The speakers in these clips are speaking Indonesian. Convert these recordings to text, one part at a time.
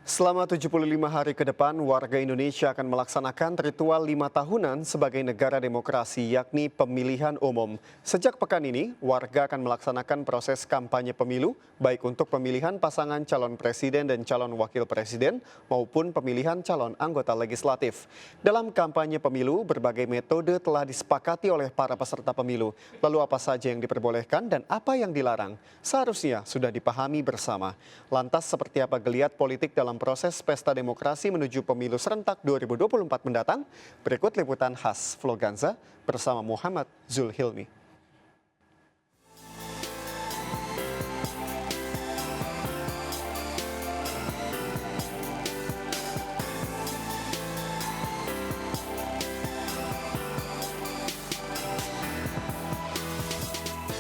Selama 75 hari ke depan, warga Indonesia akan melaksanakan ritual 5 tahunan sebagai negara demokrasi, yakni pemilihan umum. Sejak pekan ini, warga akan melaksanakan proses kampanye pemilu, baik untuk pemilihan pasangan calon presiden dan calon wakil presiden, maupun pemilihan calon anggota legislatif. Dalam kampanye pemilu, berbagai metode telah disepakati oleh para peserta pemilu. Lalu apa saja yang diperbolehkan dan apa yang dilarang? Seharusnya sudah dipahami bersama. Lantas seperti apa geliat politik dalam proses pesta demokrasi menuju pemilu serentak 2024 mendatang? Berikut liputan khas Vloganza bersama Muhammad Zulhilmi.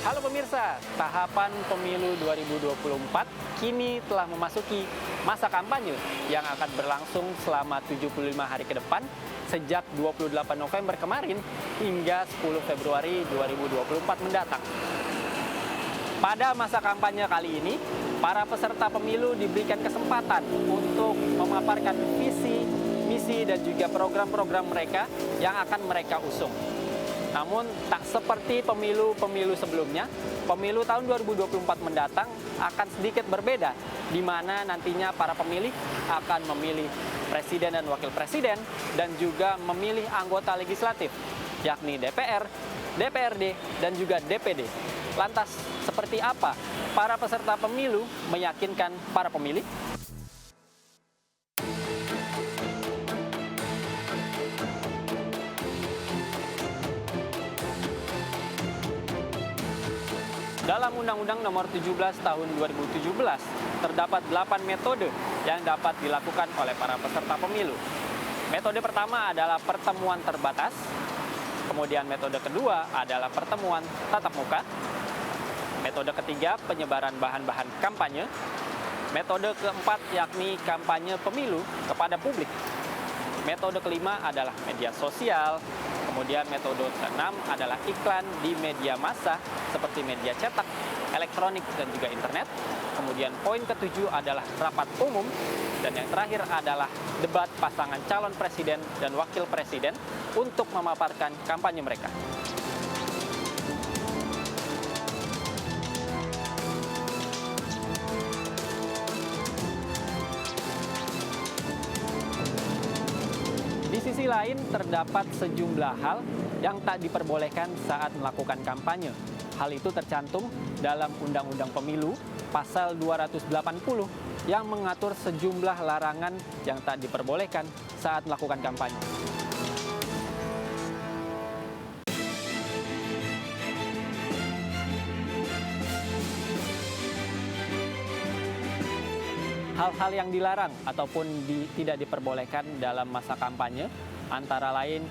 Halo pemirsa, tahapan pemilu 2024 kini telah memasuki masa kampanye yang akan berlangsung selama 75 hari ke depan sejak 28 November kemarin hingga 10 Februari 2024 mendatang. Pada masa kampanye kali ini, para peserta pemilu diberikan kesempatan untuk memaparkan visi, misi, dan juga program-program mereka yang akan mereka usung. Namun, tak seperti pemilu-pemilu sebelumnya, pemilu tahun 2024 mendatang akan sedikit berbeda, di mana nantinya para pemilih akan memilih presiden dan wakil presiden, dan juga memilih anggota legislatif, yakni DPR, DPRD, dan juga DPD. Lantas, seperti apa para peserta pemilu meyakinkan para pemilih? Dalam Undang-Undang Nomor 17 Tahun 2017, terdapat 8 metode yang dapat dilakukan oleh para peserta pemilu. Metode pertama adalah pertemuan terbatas, kemudian metode kedua adalah pertemuan tatap muka, metode ketiga penyebaran bahan-bahan kampanye, metode keempat yakni kampanye pemilu kepada publik, metode kelima adalah media sosial, kemudian metode keenam adalah iklan di media massa seperti media cetak, elektronik, dan juga internet. Kemudian poin ketujuh adalah rapat umum, dan yang terakhir adalah debat pasangan calon presiden dan wakil presiden untuk memaparkan kampanye mereka. Di sisi lain, terdapat sejumlah hal yang tak diperbolehkan saat melakukan kampanye. Hal itu tercantum dalam Undang-Undang Pemilu pasal 280 yang mengatur sejumlah larangan yang tak diperbolehkan saat melakukan kampanye. Hal-hal yang dilarang ataupun tidak diperbolehkan dalam masa kampanye antara lain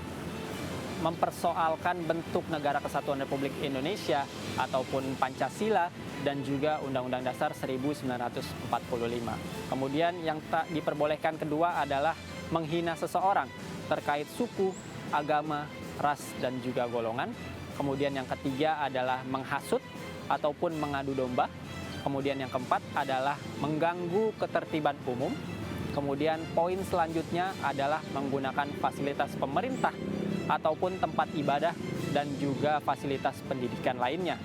mempersoalkan bentuk Negara Kesatuan Republik Indonesia ataupun Pancasila dan juga Undang-Undang Dasar 1945. Kemudian yang tak diperbolehkan kedua adalah menghina seseorang terkait suku, agama, ras, dan juga golongan. Kemudian yang ketiga adalah menghasut ataupun mengadu domba. Kemudian yang keempat adalah mengganggu ketertiban umum. Kemudian poin selanjutnya adalah menggunakan fasilitas pemerintah ataupun tempat ibadah dan juga fasilitas pendidikan lainnya.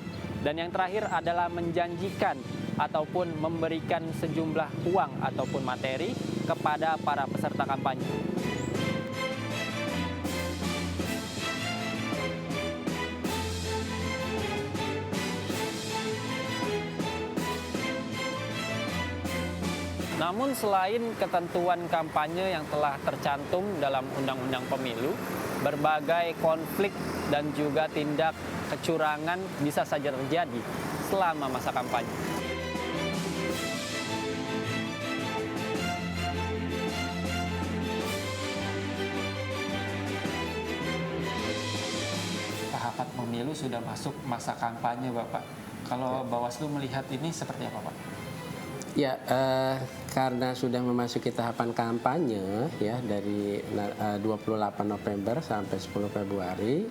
Dan yang terakhir adalah menjanjikan ataupun memberikan sejumlah uang ataupun materi kepada para peserta kampanye. Namun selain ketentuan kampanye yang telah tercantum dalam Undang-Undang Pemilu, berbagai konflik dan juga tindak kecurangan bisa saja terjadi selama masa kampanye. Tahapan pemilu sudah masuk masa kampanye, Bapak. Kalau Bawaslu melihat ini seperti apa, Pak? Ya, karena sudah memasuki tahapan kampanye ya dari 28 November sampai 10 Februari,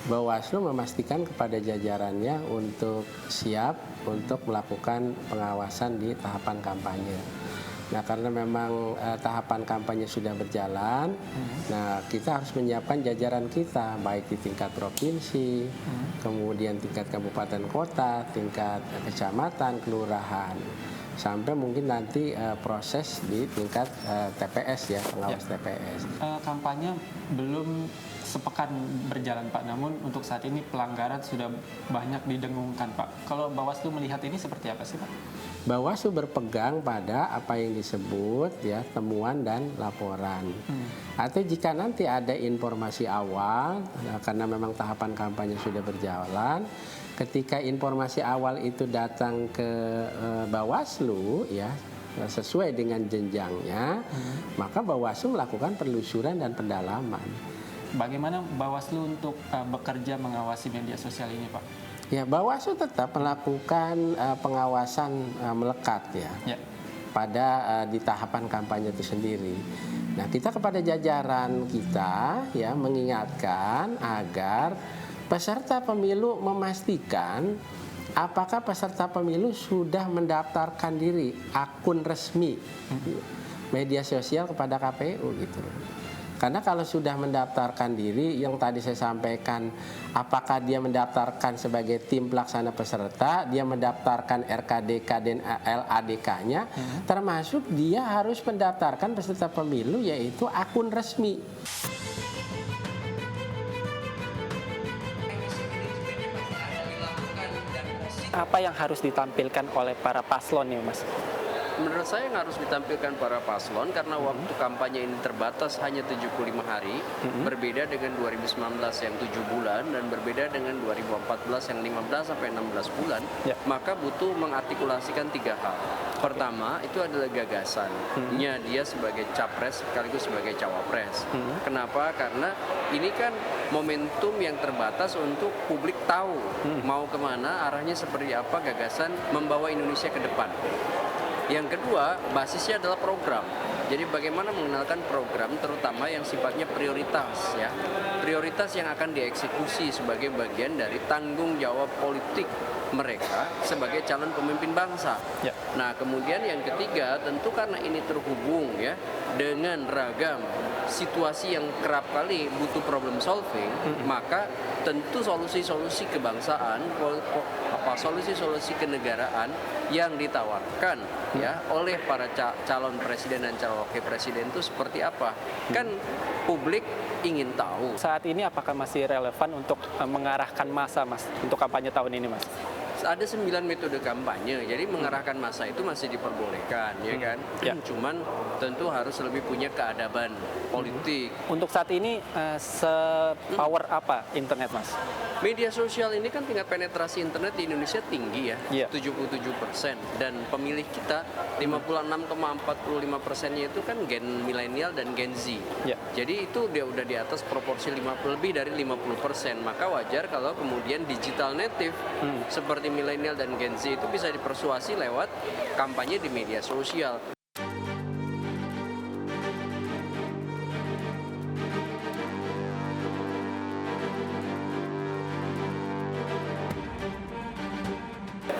Bawaslu memastikan kepada jajarannya untuk siap untuk melakukan pengawasan di tahapan kampanye. Nah, karena memang tahapan kampanye sudah berjalan, nah kita harus menyiapkan jajaran kita, baik di tingkat provinsi, kemudian tingkat kabupaten kota, tingkat kecamatan, kelurahan, sampai mungkin nanti proses di tingkat TPS ya, pengawas TPS. Kampanye belum sepekan berjalan Pak, namun untuk saat ini pelanggaran sudah banyak didengungkan Pak. Kalau Bawaslu melihat ini seperti apa sih Pak? Bawaslu berpegang pada apa yang disebut ya temuan dan laporan. Atau jika nanti ada informasi awal, karena memang tahapan kampanye sudah berjalan, ketika informasi awal itu datang ke Bawaslu ya sesuai dengan jenjangnya, maka Bawaslu melakukan penelusuran dan pendalaman. Bagaimana Bawaslu untuk bekerja mengawasi media sosial ini Pak? Ya, Bawaslu tetap melakukan pengawasan melekat ya. Pada di tahapan kampanye itu sendiri. Nah, kita kepada jajaran kita ya mengingatkan agar peserta pemilu memastikan apakah peserta pemilu sudah mendaftarkan diri akun resmi media sosial kepada KPU gitu. Karena kalau sudah mendaftarkan diri, yang tadi saya sampaikan, apakah dia mendaftarkan sebagai tim pelaksana peserta, dia mendaftarkan RKDK dan LADK-nya, termasuk dia harus mendaftarkan peserta pemilu yaitu akun resmi. Apa yang harus ditampilkan oleh para paslon nih Mas? Menurut saya yang harus ditampilkan para paslon karena waktu kampanye ini terbatas hanya 75 hari, berbeda dengan 2019 yang 7 bulan dan berbeda dengan 2014 yang 15 sampai 16 bulan, maka butuh mengartikulasikan 3 hal. Pertama, itu adalah gagasannya dia sebagai capres sekaligus sebagai cawapres. Kenapa? Karena ini kan momentum yang terbatas untuk publik tahu mau kemana, arahnya seperti apa gagasan membawa Indonesia ke depan. Yang kedua, basisnya adalah program. Jadi bagaimana mengenalkan program terutama yang sifatnya prioritas ya. Prioritas yang akan dieksekusi sebagai bagian dari tanggung jawab politik mereka sebagai calon pemimpin bangsa. Nah, kemudian yang ketiga tentu karena ini terhubung ya dengan ragam situasi yang kerap kali butuh problem solving, maka tentu solusi-solusi kebangsaan, solusi-solusi kenegaraan yang ditawarkan ya oleh para calon presiden dan calon wakil presiden itu seperti apa? Kan publik ingin tahu. Saat ini apakah masih relevan untuk mengarahkan massa Mas untuk kampanye tahun ini Mas? Ada 9 metode kampanye, jadi mengarahkan massa itu masih diperbolehkan, ya kan? Cuman tentu harus lebih punya keadaban politik. Untuk saat ini se-power apa internet Mas? Media sosial ini kan tingkat penetrasi internet di Indonesia tinggi ya, 77%. Dan pemilih kita 56,45%-nya itu kan gen milenial dan gen Z. Jadi itu dia udah di atas proporsi lebih dari 50%. Maka wajar kalau kemudian digital native seperti milenial dan gen Z itu bisa dipersuasi lewat kampanye di media sosial.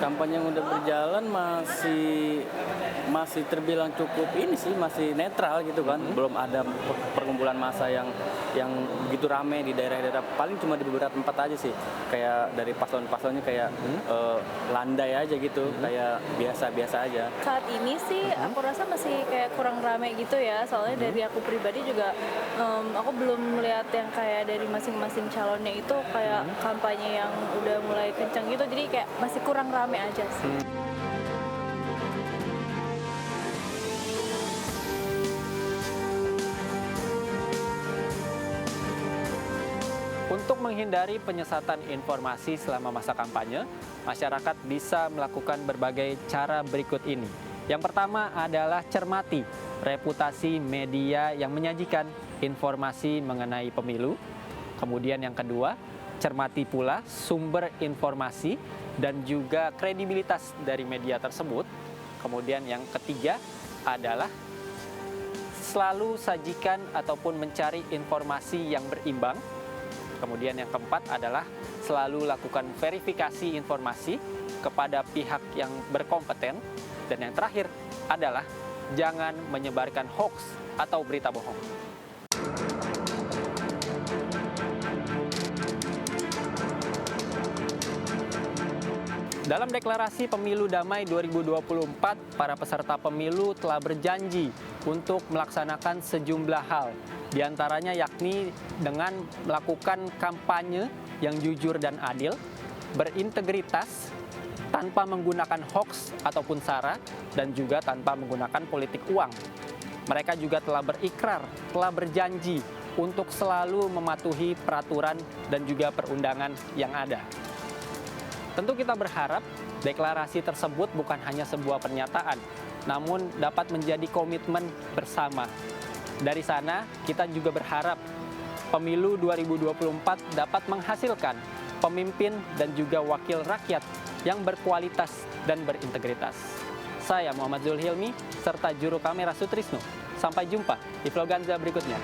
Kampanye yang udah berjalan masih terbilang cukup ini sih, masih netral gitu kan. Belum ada perkumpulan massa yang begitu rame di daerah-daerah, paling cuma di beberapa tempat aja sih. Kayak dari paslon-paslonnya kayak landai aja gitu, kayak biasa-biasa aja. Saat ini sih aku rasa masih kayak kurang rame gitu ya, soalnya dari aku pribadi juga aku belum melihat yang kayak dari masing-masing calonnya itu kayak kampanye yang udah mulai kencang gitu, jadi kayak masih kurang rame aja sih. Untuk menghindari penyesatan informasi selama masa kampanye, masyarakat bisa melakukan berbagai cara berikut ini. Yang pertama adalah cermati reputasi media yang menyajikan informasi mengenai pemilu. Kemudian yang kedua, cermati pula sumber informasi dan juga kredibilitas dari media tersebut. Kemudian yang ketiga adalah selalu sajikan ataupun mencari informasi yang berimbang. Kemudian yang keempat adalah selalu lakukan verifikasi informasi kepada pihak yang berkompeten. Dan yang terakhir adalah jangan menyebarkan hoax atau berita bohong. Dalam deklarasi pemilu damai 2024, para peserta pemilu telah berjanji untuk melaksanakan sejumlah hal. Di antaranya yakni dengan melakukan kampanye yang jujur dan adil, berintegritas, tanpa menggunakan hoax ataupun sara, dan juga tanpa menggunakan politik uang. Mereka juga telah berikrar, telah berjanji untuk selalu mematuhi peraturan dan juga perundangan yang ada. Tentu kita berharap deklarasi tersebut bukan hanya sebuah pernyataan, namun dapat menjadi komitmen bersama. Dari sana, kita juga berharap pemilu 2024 dapat menghasilkan pemimpin dan juga wakil rakyat yang berkualitas dan berintegritas. Saya Muhammad Zulhilmi, serta juru kamera Sutrisno. Sampai jumpa di Vloganza berikutnya.